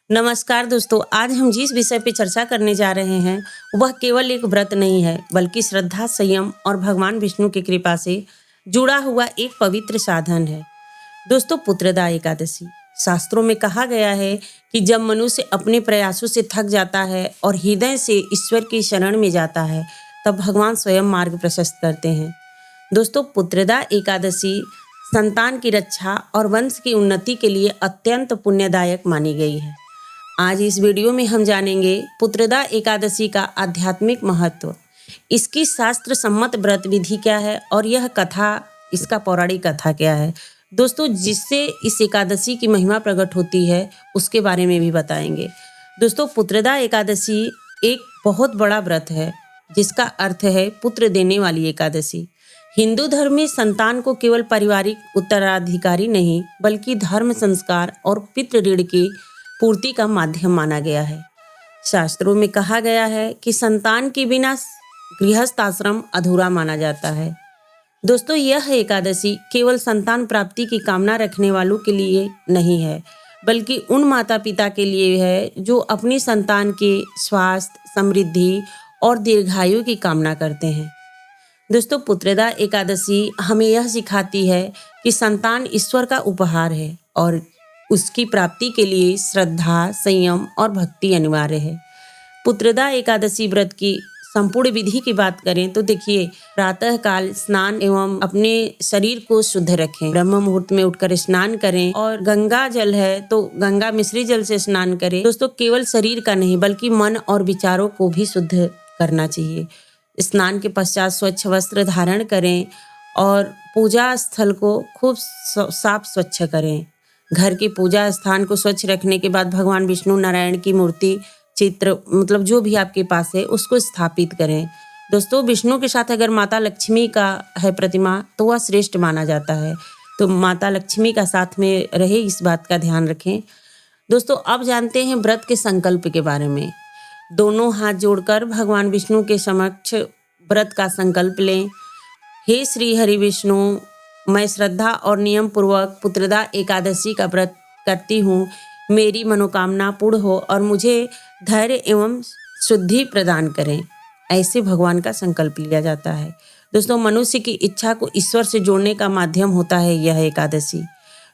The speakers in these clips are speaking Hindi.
नमस्कार दोस्तों, आज हम जिस विषय पे चर्चा करने जा रहे हैं, वह केवल एक व्रत नहीं है, बल्कि श्रद्धा, संयम और भगवान विष्णु की कृपा से जुड़ा हुआ एक पवित्र साधन है। दोस्तों, पुत्रदा एकादशी शास्त्रों में कहा गया है कि जब मनुष्य अपने प्रयासों से थक जाता है और हृदय से ईश्वर की शरण में जाता है, तब भगवान स्वयं मार्ग प्रशस्त करते हैं। दोस्तों, पुत्रदा एकादशी संतान की रक्षा और वंश की उन्नति के लिए अत्यंत पुण्यदायक मानी गई है। आज इस वीडियो में हम जानेंगे पुत्रदा एकादशी का आध्यात्मिक महत्व, इसकी शास्त्र सम्मत व्रत विधि क्या है और यह कथा, इसका पौराणिक कथा क्या है। दोस्तों, जिससे इस एकादशी की महिमा प्रकट होती है, उसके बारे में भी बताएंगे। दोस्तों, पुत्रदा एकादशी एक बहुत बड़ा व्रत है, जिसका अर्थ है पुत्र देने वाली एकादशी। हिंदू धर्म में संतान को केवल पारिवारिक उत्तराधिकारी नहीं, बल्कि धर्म, संस्कार और पितृ ऋण की पूर्ति का माध्यम माना गया है। शास्त्रों में कहा गया है कि संतान के बिना गृहस्थ आश्रम अधूरा माना जाता है। दोस्तों, यह एकादशी केवल संतान प्राप्ति की कामना रखने वालों के लिए नहीं है, बल्कि उन माता पिता के लिए है जो अपनी संतान के स्वास्थ्य, समृद्धि और दीर्घायु की कामना करते हैं। दोस्तों, पुत्रदा एकादशी हमें यह सिखाती है कि संतान ईश्वर का उपहार है और उसकी प्राप्ति के लिए श्रद्धा, संयम और भक्ति अनिवार्य है। पुत्रदा एकादशी व्रत की संपूर्ण विधि की बात करें तो देखिए, प्रातः काल स्नान एवं अपने शरीर को शुद्ध रखें। ब्रह्म मुहूर्त में उठकर स्नान करें और गंगा जल है तो गंगा मिश्री जल से स्नान करें। दोस्तों, केवल शरीर का नहीं बल्कि मन और विचारों को भी शुद्ध करना चाहिए। स्नान के पश्चात स्वच्छ वस्त्र धारण करें और पूजा स्थल को खूब साफ स्वच्छ करें। घर की पूजा स्थान को स्वच्छ रखने के बाद भगवान विष्णु नारायण की मूर्ति, चित्र, मतलब जो भी आपके पास है, उसको स्थापित करें। दोस्तों, विष्णु के साथ अगर माता लक्ष्मी का है प्रतिमा तो वह श्रेष्ठ माना जाता है, तो माता लक्ष्मी का साथ में रहे, इस बात का ध्यान रखें। दोस्तों, अब जानते हैं व्रत के संकल्प के बारे में। दोनों हाथ जोड़कर भगवान विष्णु के समक्ष व्रत का संकल्प लें। हे श्री हरि विष्णु, मैं श्रद्धा और नियम पूर्वक पुत्रदा एकादशी का व्रत करती हूँ। मेरी मनोकामना पूर्ण हो और मुझे धैर्य एवं शुद्धि प्रदान करें। ऐसे भगवान का संकल्प लिया जाता है। दोस्तों, मनुष्य की इच्छा को ईश्वर से जोड़ने का माध्यम होता है यह एकादशी।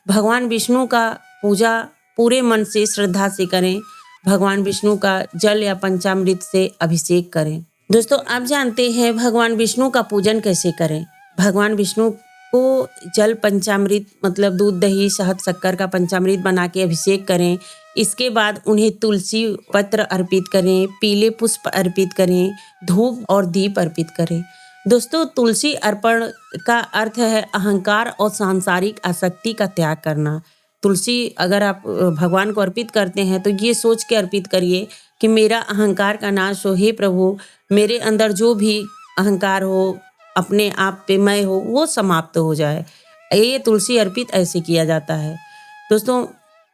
भगवान विष्णु का पूजा पूरे मन से, श्रद्धा से करें। भगवान विष्णु का जल या पंचामृत से अभिषेक करें। दोस्तों, आप जानते हैं भगवान विष्णु का पूजन कैसे करें। भगवान विष्णु को जल पंचामृत, मतलब दूध, दही, शहद, शक्कर का पंचामृत बना के अभिषेक करें। इसके बाद उन्हें तुलसी पत्र अर्पित करें, पीले पुष्प अर्पित करें, धूप और दीप अर्पित करें। दोस्तों, तुलसी अर्पण का अर्थ है अहंकार और सांसारिक आसक्ति का त्याग करना। तुलसी अगर आप भगवान को अर्पित करते हैं तो ये सोच के अर्पित करिए कि मेरा अहंकार का नाश हो। हे प्रभु, मेरे अंदर जो भी अहंकार हो, अपने आप पे मैं हो, वो समाप्त हो जाए। ये तुलसी अर्पित ऐसे किया जाता है। दोस्तों,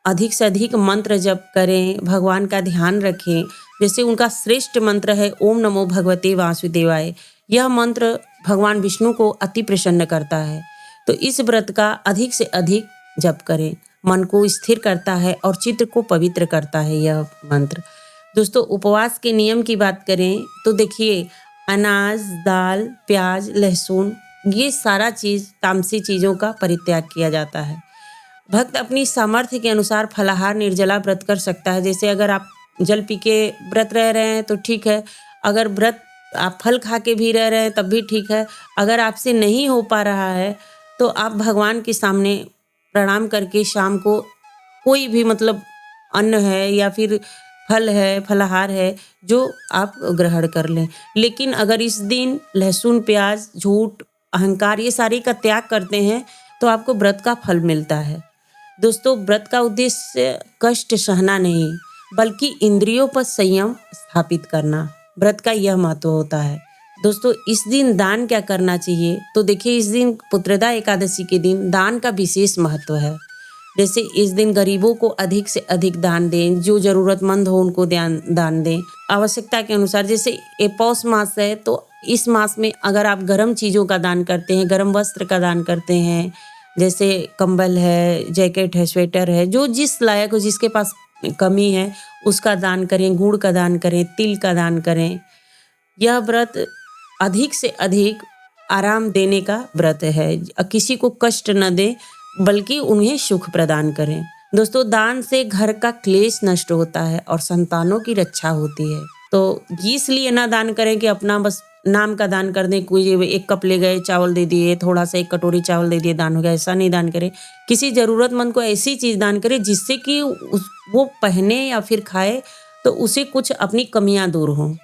अधिक से अधिक मंत्र जप करें, भगवान का ध्यान रखें। जैसे उनका श्रेष्ठ मंत्र है ओम नमो भगवते वासुदेवाय। यह मंत्र भगवान विष्णु को अति प्रसन्न करता है, तो इस व्रत का अधिक से अधिक जप करें। मन को स्थिर करता है और चित्त को पवित्र करता है यह मंत्र। दोस्तों, उपवास के नियम की बात करें तो देखिए, अनाज, दाल, प्याज, लहसुन, ये सारा चीज़, तामसी चीज़ों का परित्याग किया जाता है। भक्त अपनी सामर्थ्य के अनुसार फलाहार, निर्जला व्रत कर सकता है। जैसे अगर आप जल पी के व्रत रह रहे हैं तो ठीक है, अगर व्रत आप फल खा के भी रह रहे हैं तब भी ठीक है। अगर आपसे नहीं हो पा रहा है तो आप भगवान के सामने प्रणाम करके शाम को कोई भी, मतलब अन्न है या फिर फल है, फलाहार है, जो आप ग्रहण कर लें। लेकिन अगर इस दिन लहसुन, प्याज, झूठ, अहंकार, ये सारे का त्याग करते हैं तो आपको व्रत का फल मिलता है। दोस्तों, व्रत का उद्देश्य कष्ट सहना नहीं, बल्कि इंद्रियों पर संयम स्थापित करना, व्रत का यह महत्व होता है। दोस्तों, इस दिन दान क्या करना चाहिए तो देखिए, इस दिन पुत्रदा एकादशी के दिन दान का विशेष महत्व है। जैसे इस दिन गरीबों को अधिक से अधिक दान दें, जो जरूरतमंद हो उनको दान दें आवश्यकता के अनुसार। जैसे ये पौष मास है तो इस मास में अगर आप गर्म चीज़ों का दान करते हैं, गर्म वस्त्र का दान करते हैं, जैसे कंबल है, जैकेट है, स्वेटर है, जो जिस लायक हो, जिसके पास कमी है उसका दान करें, गुड़ का दान करें, तिल का दान करें। यह व्रत अधिक से अधिक आराम देने का व्रत है। किसी को कष्ट न दे बल्कि उन्हें सुख प्रदान करें। दोस्तों, दान से घर का क्लेश नष्ट होता है और संतानों की रक्षा होती है। तो इसलिए ना दान करें कि अपना बस नाम का दान कर दें, कोई 1 कप ले गए, चावल दे दिए, थोड़ा-सा 1 कटोरी चावल दे दिए, दान हो गया, ऐसा नहीं दान करें। किसी ज़रूरतमंद को ऐसी चीज़ दान करें जिससे कि वो पहने या फिर खाए तो उसे कुछ अपनी कमियाँ दूर हों।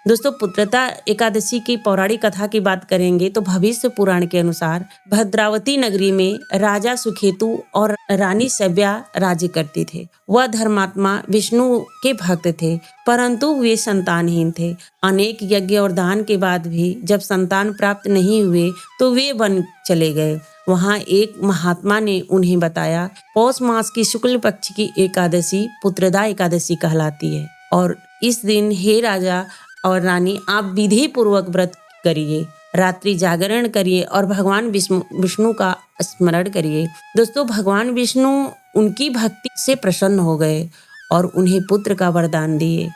दोस्तों, पुत्रदा एकादशी की पौराणिक कथा की बात करेंगे तो भविष्य पुराण के अनुसार भद्रावती नगरी में राजा सुकेतु और रानी शव्या राज्य करते थे। वह धर्मात्मा विष्णु के भक्त थे, परंतु वे संतानहीन थे। अनेक यज्ञ और दान के बाद भी जब संतान प्राप्त नहीं हुए तो वे वन चले गए। वहाँ एक महात्मा ने उन्हें बताया, पौष मास की शुक्ल पक्ष की एकादशी पुत्रदा एकादशी कहलाती है और इस दिन हे राजा और रानी, आप विधि पूर्वक व्रत करिए, रात्रि जागरण करिए और भगवान विष्णु का स्मरण करिए। दोस्तों, भगवान विष्णु उनकी भक्ति से प्रसन्न हो गए और उन्हें पुत्र का वरदान दिए।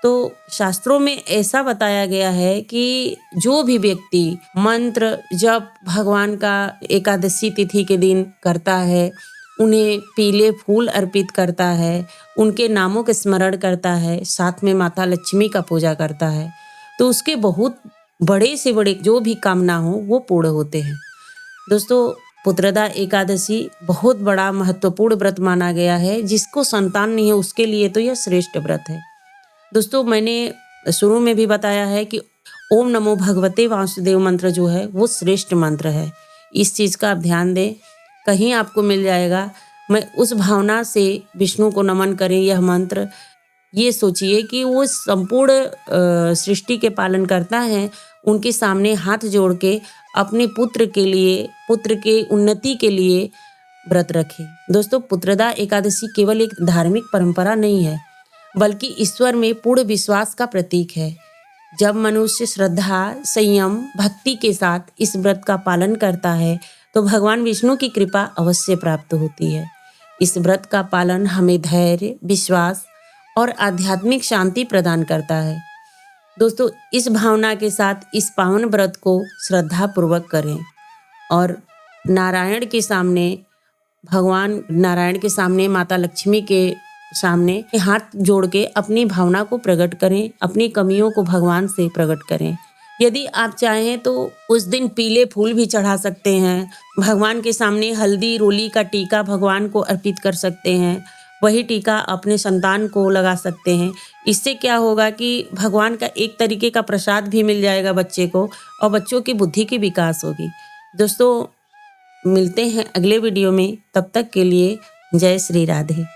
तो शास्त्रों में ऐसा बताया गया है कि जो भी व्यक्ति मंत्र जप भगवान का एकादशी तिथि के दिन करता है, उन्हें पीले फूल अर्पित करता है, उनके नामों के स्मरण करता है, साथ में माता लक्ष्मी का पूजा करता है, तो उसके बहुत बड़े से बड़े जो भी कामना हो वो पूर्ण होते हैं। दोस्तों, पुत्रदा एकादशी बहुत बड़ा महत्वपूर्ण व्रत माना गया है। जिसको संतान नहीं है उसके लिए तो यह श्रेष्ठ व्रत है। दोस्तों, मैंने शुरू में भी बताया है कि ओम नमो भगवते वासुदेव मंत्र जो है वो श्रेष्ठ मंत्र है। इस चीज़ का आप ध्यान दें, कहीं आपको मिल जाएगा। मैं उस भावना से विष्णु को नमन करें यह मंत्र। ये सोचिए कि वो संपूर्ण सृष्टि के पालन करता है, उनके सामने हाथ जोड़ के अपने पुत्र के लिए, पुत्र के उन्नति के लिए व्रत रखें। दोस्तों, पुत्रदा एकादशी केवल एक धार्मिक परंपरा नहीं है बल्कि ईश्वर में पूर्ण विश्वास का प्रतीक है। जब मनुष्य श्रद्धा, संयम, भक्ति के साथ इस व्रत का पालन करता है तो भगवान विष्णु की कृपा अवश्य प्राप्त होती है। इस व्रत का पालन हमें धैर्य, विश्वास और आध्यात्मिक शांति प्रदान करता है। दोस्तों, इस भावना के साथ इस पावन व्रत को श्रद्धा पूर्वक करें और नारायण के सामने, भगवान नारायण के सामने, माता लक्ष्मी के सामने हाथ जोड़ के अपनी भावना को प्रकट करें, अपनी कमियों को भगवान से प्रकट करें। यदि आप चाहें तो उस दिन पीले फूल भी चढ़ा सकते हैं। भगवान के सामने हल्दी रोली का टीका भगवान को अर्पित कर सकते हैं। वही टीका अपने संतान को लगा सकते हैं। इससे क्या होगा कि भगवान का एक तरीके का प्रसाद भी मिल जाएगा बच्चे को और बच्चों की बुद्धि की विकास होगी। दोस्तों, मिलते हैं अगले वीडियो में, तब तक के लिए जय श्री राधे।